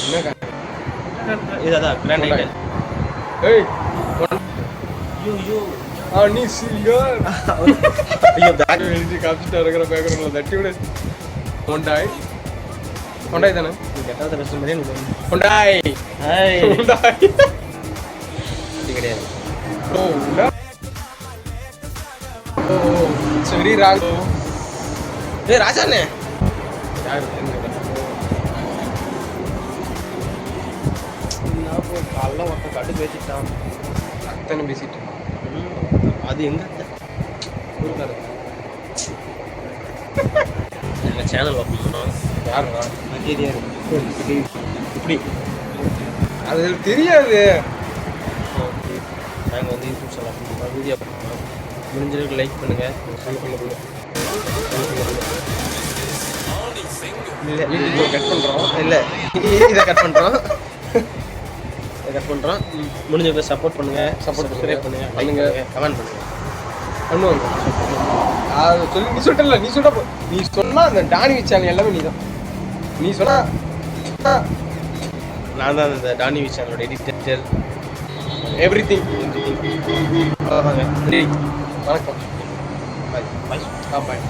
என்ன இதான் grand item. ஏய் யூ நீ சிங்கர் ஐயோ பேக் எழுதி காப்பிட்டு இருக்கிற பேக்ரவுண்ட்ல தட்டி விடு. ஹோண்டாய் ஹோண்டாய் தானே? எட்டாவது ரெஸ்ட் மாதிரி எனக்கு ஹோண்டாய் ஹாய் ஹோண்டாய் இது கிடையாது. ஓ சரி ராகு ஏய் ராஜாண்ணே யார் காலைல ஒருத்தன் கட்டு பேசிட்டான். அத்தனை பேசிட்டு அது எங்க எங்க சேனல் ஓப்பன் பண்ணோம். யாருடா மத்தியதியா இப்படி அது தெரியாது. நாங்கள் வந்து யூடியூப் சொல்லலாம் வீடியோ பண்ணுறோம். முடிஞ்சளவுக்கு லைக் பண்ணுங்கள். இல்லை வீட்டுக்கு கட் பண்ணுறோம். இல்லை இதை கட் பண்ணுறோம். இதை கட் பண்ணுறோம். முடிஞ்சவங்க சப்போர்ட் பண்ணுங்கள். சப்ஸ்கிரைப் பண்ணுங்கள். பண்ணுங்க. கமெண்ட் பண்ணுங்கள். பண்ணுவாங்க. அது சொல்லி நீ சொல்லிட்டல. நீ சொன்னா அந்த டானி சேனல் எல்லாமே நீ தான். நீ சொன்னா நான் தான் இந்த டானி சேனலோட எடிட்டர். எவ்ரிதிங். ஆமாங்க. வணக்கம். பாய் பாய். பாய்.